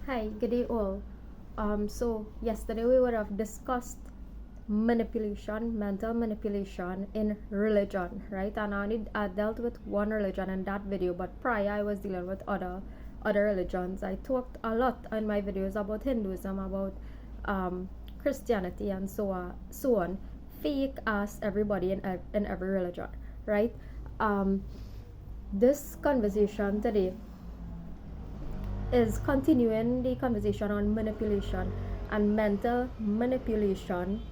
Hi, good day all. So yesterday we would have discussed manipulation, mental manipulation in religion, right? And I dealt with one religion in that video, but prior I was dealing with other religions. I talked a lot in my videos about Hinduism, about Christianity, and so on. Fake as everybody in every religion, right? This conversation today is continuing the conversation on manipulation and mental manipulation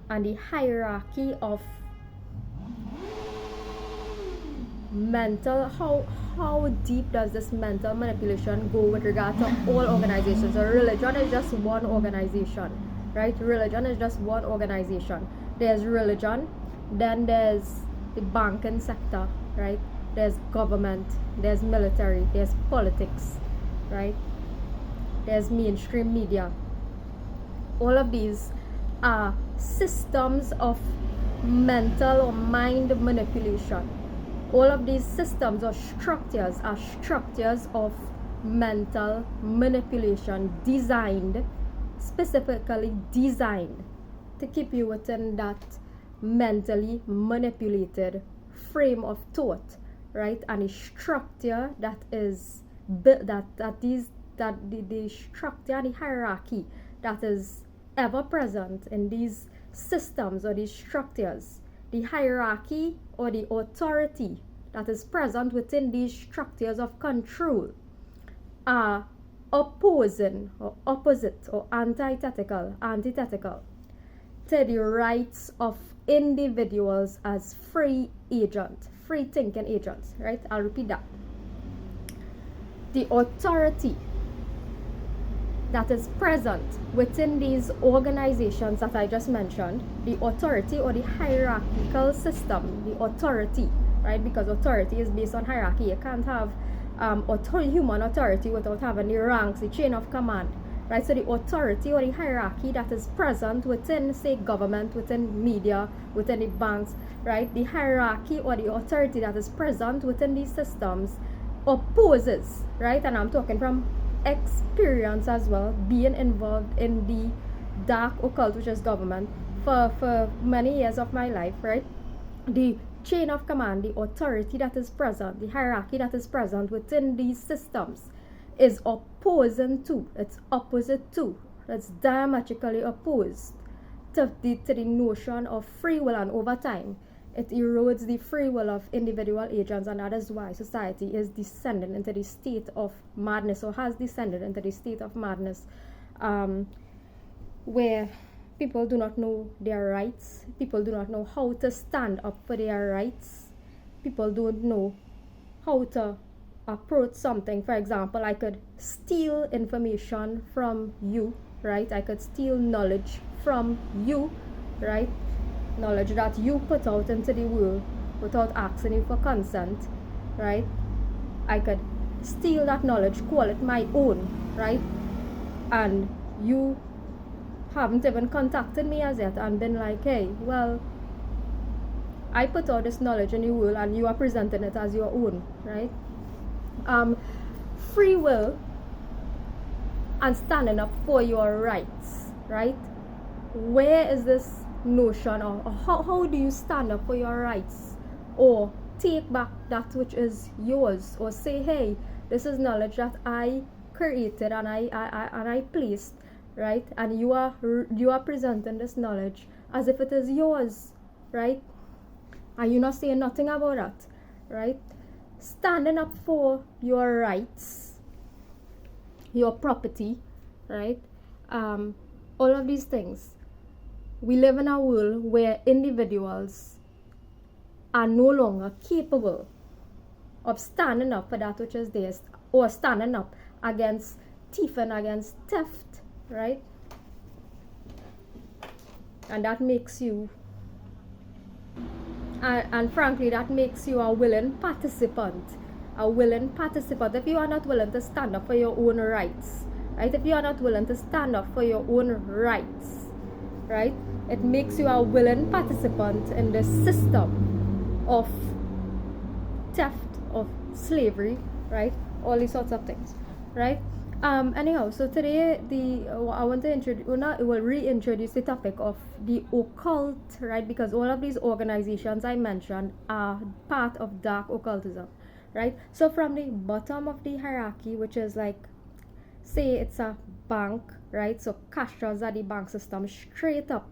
and the hierarchy of mental how deep does this mental manipulation go with regard to all organizations. So religion is just one organization, right? Religion is just one organization. There's religion, then there's the banking sector, right? There's government, there's military, there's politics, right? There's mainstream media. All of these are systems of mental or mind manipulation. All of these systems or structures are structures of mental manipulation specifically designed to keep you within that mentally manipulated frame of thought, right? And a structure that is built the structure and the hierarchy that is ever present in these systems or these structures, the hierarchy or the authority that is present within these structures of control are opposing or opposite or antithetical to the rights of individuals as free thinking agents, right? I'll repeat that. The authority that is present within these organizations that I just mentioned, the authority or the hierarchical system, the authority, right? Because authority is based on hierarchy. You can't have human authority without having the ranks, the chain of command, right? So the authority or the hierarchy that is present within, say, government, within media, within the banks, right? The hierarchy or the authority that is present within these systems opposes, right? And I'm talking from experience as well, being involved in the dark occult, which is government, for many years of my life, right? The chain of command, the authority that is present, the hierarchy that is present within these systems is opposing to, it's opposite to, it's diametrically opposed to the notion of free will, and over time it erodes the free will of individual agents, and that is why society is descending into the state of madness, or has descended into the state of madness, where people do not know their rights, people do not know how to stand up for their rights, people don't know how to approach something. For example, I could steal information from you, right? I could steal knowledge from you, right? Knowledge that you put out into the world without asking you for consent, right? I could steal that knowledge, call it my own, right? And you haven't even contacted me as yet and been like, hey, well, I put out this knowledge in the world and you are presenting it as your own, right? Free will and standing up for your rights, right? Where is this notion, or how do you stand up for your rights, or take back that which is yours, or say, hey, this is knowledge that I created and I placed, right? And you are presenting this knowledge as if it is yours, right? And you're not saying nothing about that, right? Standing up for your rights, your property, right? All of these things. We live in a world where individuals are no longer capable of standing up for that which is theirs, or standing up against thieving, against theft, right? And that makes you, and frankly, that makes you a willing participant. If you are not willing to stand up for your own rights, right? If you are not willing to stand up for your own rights, right? It makes you a willing participant in the system of theft, of slavery, right? All these sorts of things, right? Anyhow, so today I want to introduce, will reintroduce the topic of the occult, right? Because all of these organizations I mentioned are part of dark occultism, right? So from the bottom of the hierarchy, which is like, say it's a bank, right? So cashiers at the bank system, straight up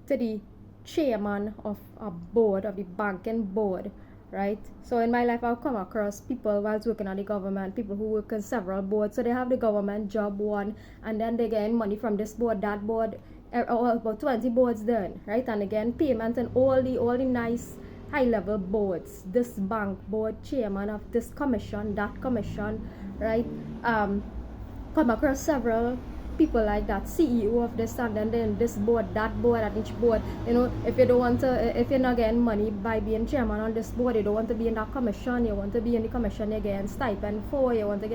to the chairman of a board, of the banking board, right? So in my life, I'll come across people whilst working at the government, people who work in several boards. So they have the government job one, and then they get money from this board, that board, about 20 boards then, right? And again, payment and all the nice high level boards. This bank board chairman of this commission, that commission, right? Come across several people like that, CEO of this and then this board, that board, and each board. If you don't want to, if you're not getting money by being chairman on this board, you don't want to be in that commission. You want to be in the commission, you're getting stipend for. You want to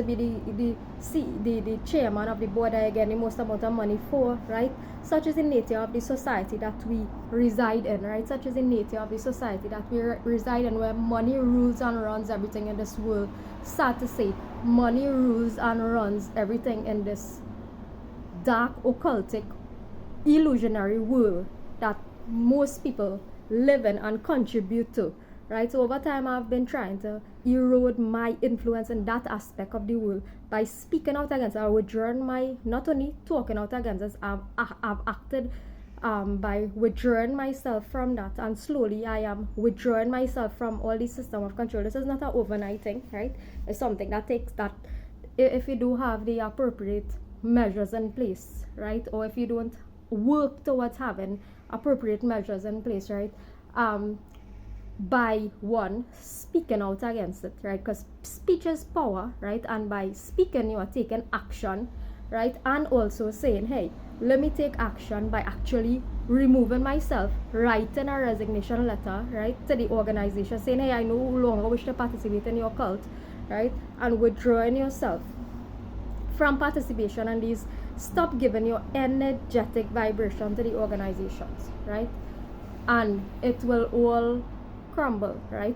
be the chairman of the board that you're getting the most amount of money for, right? Such is the nature of the society that we reside in, right? Such is the nature of the society that we reside in, where money rules and runs everything in this world. Sad to say, money rules and runs everything in this dark, occultic, illusionary world that most people live in and contribute to, right? So over time, I've been trying to erode my influence in that aspect of the world by speaking out against it, or withdrawing not only talking out against it, I've acted by withdrawing myself from that, and slowly I am withdrawing myself from all the system of control. This is not an overnight thing, right? It's something that takes that, if you do have the appropriate measures in place, right? Or if you don't work towards having appropriate measures in place, right? By one, speaking out against it, right? Because speech is power, right? And by speaking, you are taking action, right? And also saying, hey, let me take action by actually removing myself, writing a resignation letter, right, to the organization, saying, hey, I no longer wish to participate in your cult, right? And withdrawing yourself from participation, and these stop giving your energetic vibration to the organizations, right? And it will all crumble, right?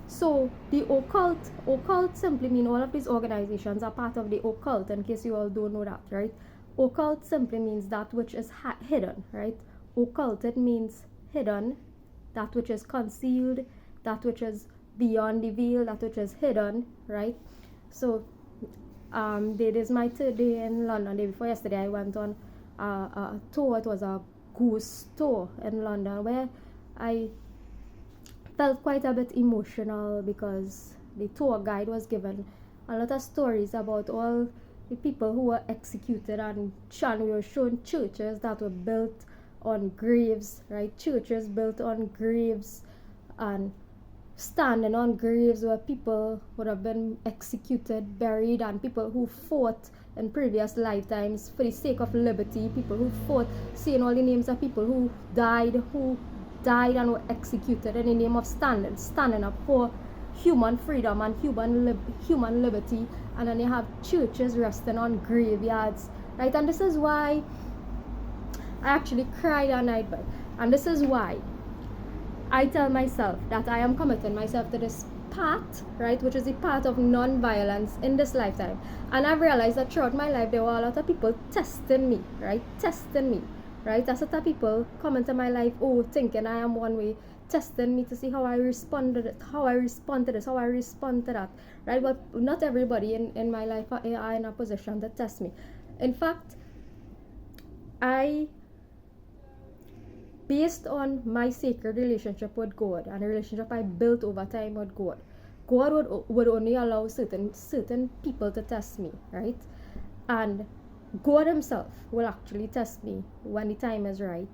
So the occult simply mean all of these organizations are part of the occult, in case you all don't know that, right? Occult simply means that which is hidden, right? Occulted means hidden, that which is concealed, that which is beyond the veil, that which is hidden, right? So it is my third day in London. Day before yesterday, I went on a tour. It was a ghost tour in London, where I felt quite a bit emotional, because the tour guide was given a lot of stories about all the people who were executed, and we were shown churches that were built on graves, right? Churches built on graves and standing on graves where people would have been executed, buried, and people who fought in previous lifetimes for the sake of liberty, people who fought, seeing all the names of people who died and were executed in the name of standing up for human freedom and human liberty. And then you have churches resting on graveyards, right? And this is why I actually cried that night, and this is why I tell myself that I am committing myself to this path, right, which is the path of non-violence in this lifetime. And I've realized that throughout my life, there were a lot of people testing me, right? That's a lot of people come into my life, thinking I am one way, testing me to see how I respond to this, how I respond to that, right? But not everybody in my life are in a position to test me. In fact, based on my sacred relationship with God and the relationship I built over time with God, God would only allow certain people to test me, right? And God himself will actually test me when the time is right,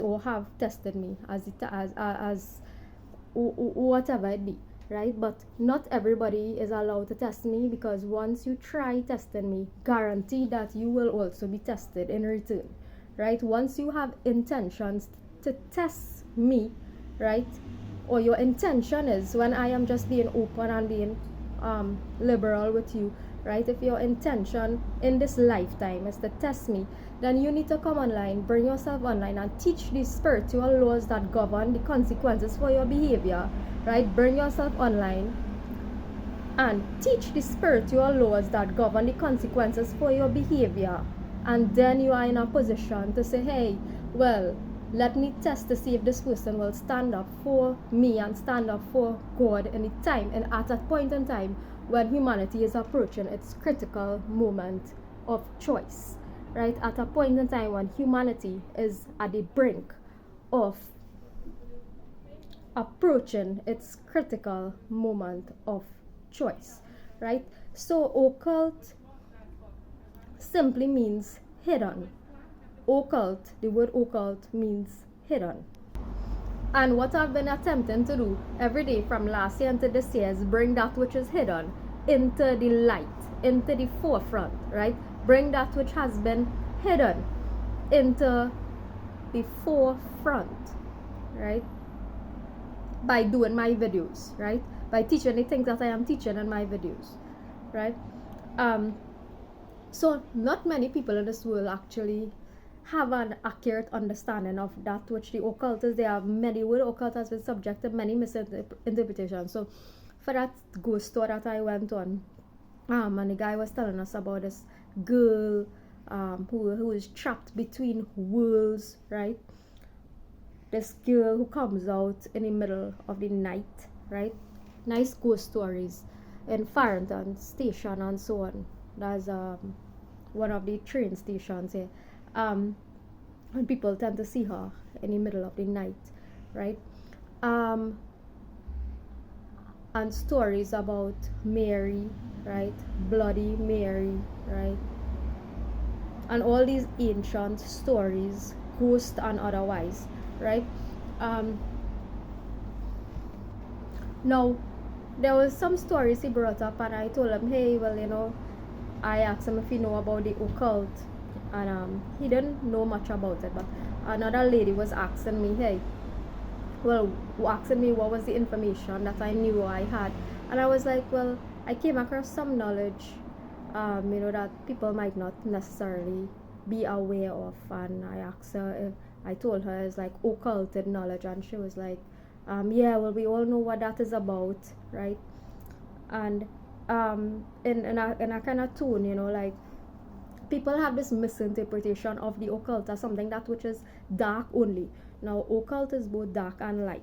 or have tested me as whatever it be, right? But not everybody is allowed to test me, because once you try testing me, guarantee that you will also be tested in return, right? Once you have intentions to test me, right, or your intention is, when I am just being open and being liberal with you, right? If your intention in this lifetime is to test me, then you need to come online, bring yourself online, and teach the spiritual laws that govern the consequences for your behavior, right? Bring yourself online and teach the spiritual laws that govern the consequences for your behavior. And then you are in a position to say, hey, well, let me test to see if this person will stand up for me and stand up for God in the time and at a point in time when humanity is approaching its critical moment of choice, right? At a point in time when humanity is at the brink of approaching its critical moment of choice, right? So occult simply means hidden. Occult, the word occult means hidden. And what I've been attempting to do every day from last year into this year is bring that which is hidden into the light, into the forefront, right? Bring that which has been hidden into the forefront, right? By doing my videos, right? By teaching the things that I am teaching in my videos, right? So not many people in this world actually have an accurate understanding of that which the occult is. There are many, word occult has been subject to many misinterpretations. So for that ghost story that I went on, and the guy was telling us about this girl who is trapped between worlds, right? This girl who comes out in the middle of the night, right? Nice ghost stories in Farrington Station and so on. That's one of the train stations here. And people tend to see her in the middle of the night, right? And stories about Mary, right? Bloody Mary, right? And all these ancient stories, ghost and otherwise, right? Now, there was some stories he brought up, and I told him, hey, well, you know, I asked him if he know about the occult, and he didn't know much about it. But another lady was asking me, hey, well, asking me what was the information that I knew I had, and I was like, well, I came across some knowledge, you know, that people might not necessarily be aware of, and I asked her, I told her it's like occulted knowledge, and she was like, yeah, well, we all know what that is about, right? And in a kind of tone, you know, like people have this misinterpretation of the occult as something that which is dark only. Now, occult is both dark and light,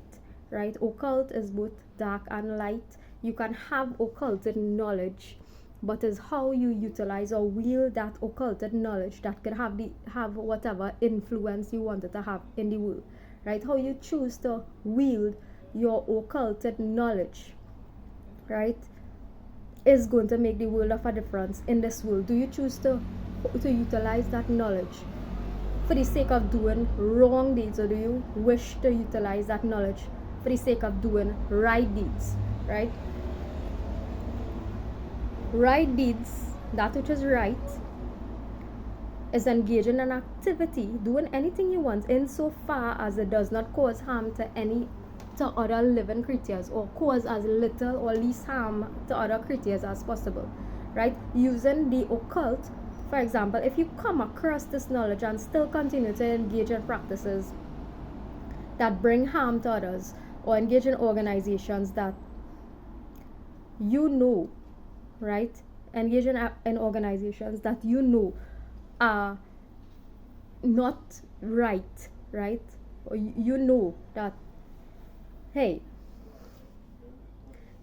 right? Occult is both dark and light. You can have occulted knowledge, but it's how you utilize or wield that occulted knowledge that could have whatever influence you wanted to have in the world, right? How you choose to wield your occulted knowledge, right, is going to make the world of a difference in this world. Do you choose to utilize that knowledge for the sake of doing wrong deeds, or do you wish to utilize that knowledge for the sake of doing right deeds, right? Right deeds, that which is right, is engaging in an activity, doing anything you want insofar as it does not cause harm to other living creatures, or cause as little or least harm to other creatures as possible, right? Using the occult, for example, if you come across this knowledge and still continue to engage in practices that bring harm to others, or engage in organizations that you know, right? Engage in organizations that you know are not right, right? Or you know that, hey,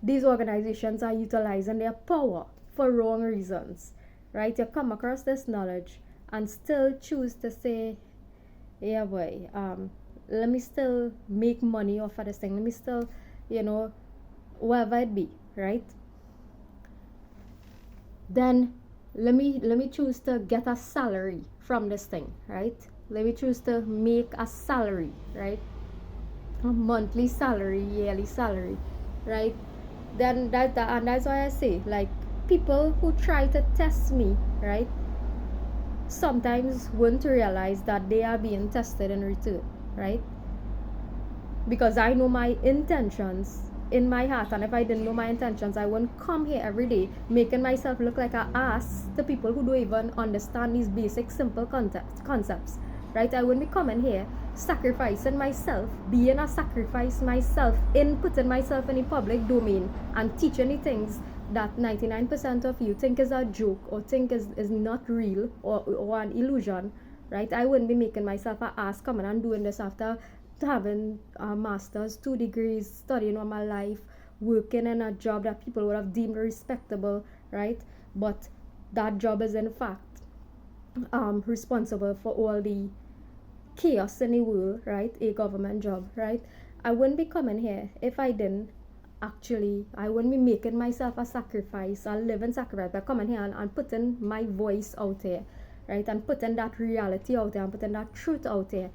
these organizations are utilizing their power for wrong reasons, right? You come across this knowledge and still choose to say, yeah, boy, let me still make money off of this thing. Let me still, you know, whatever it be, right? Then let me choose to get a salary from this thing, right? Let me choose to make a salary, right? A monthly salary, yearly salary, right? Then and that's why I say, like, people who try to test me, right, sometimes won't realize that they are being tested in return, right? Because I know my intentions in my heart, and if I didn't know my intentions, I wouldn't come here every day making myself look like an ass to people who don't even understand these basic simple concepts, right? I wouldn't be coming here sacrificing myself, being a sacrifice myself, in putting myself in the public domain and teaching the things that 99% of you think is a joke or think is not real or an illusion, right? I wouldn't be making myself an ass coming and doing this after having a master's, 2 degrees, studying all my life, working in a job that people would have deemed respectable, right? But that job is in fact responsible for all the chaos in the world, right? A government job, right? I wouldn't be coming here if I didn't actually, I wouldn't be making myself a sacrifice, a living sacrifice by coming here and putting my voice out there, right? And putting that reality out there and putting that truth out there,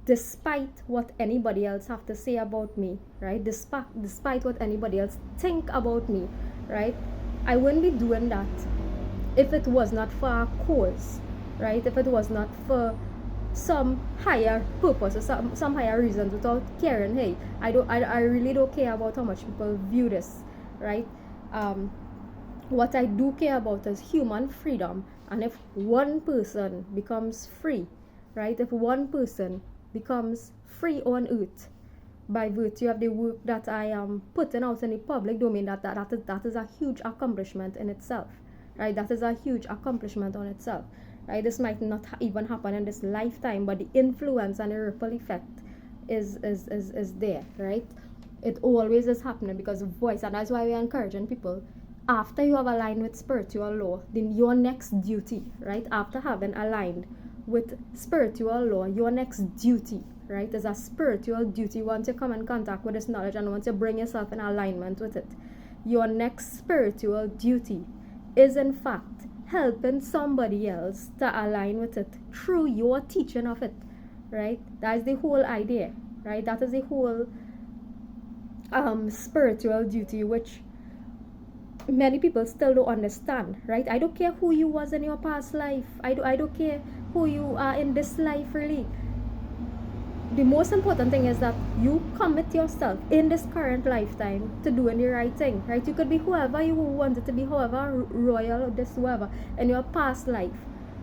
despite what anybody else have to say about me, right? Despite what anybody else think about me, right? I wouldn't be doing that if it was not for a cause, right? If it was not for some higher purpose or some higher reasons, without caring, hey, I really don't care about how much people view this, right? What I do care about is human freedom. And if one person becomes free, right? If one person becomes free on earth by virtue of the work that I am putting out in the public domain, that is a huge accomplishment in itself, right? That is a huge accomplishment on itself, right? This might not even happen in this lifetime, but the influence and the ripple effect is there, right? It always is happening because of voice, and that's why we're encouraging people, after you have aligned with spiritual law, then your next duty, right, after having aligned with spiritual law, your next duty, right, is a spiritual duty. Once you come in contact with this knowledge and once you bring yourself in alignment with it, your next spiritual duty is in fact helping somebody else to align with it through your teaching of it, right? That is the whole idea, right? That is the whole spiritual duty, which many people still don't understand, right? I don't care who you was in your past life. I don't care who you are in this life, really. The most important thing is that you commit yourself in this current lifetime to doing the right thing, right? You could be whoever you wanted to be, however royal or this whoever in your past life,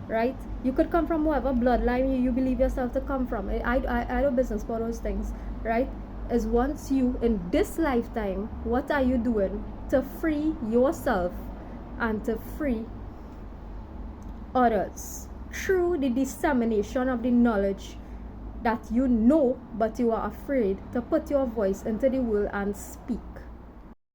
right? You could come from whatever bloodline you believe yourself to come from. I don't business for those things, right? Is once you in this lifetime, what are you doing to free yourself and to free others through the dissemination of the knowledge that you know, but you are afraid to put your voice into the world and speak,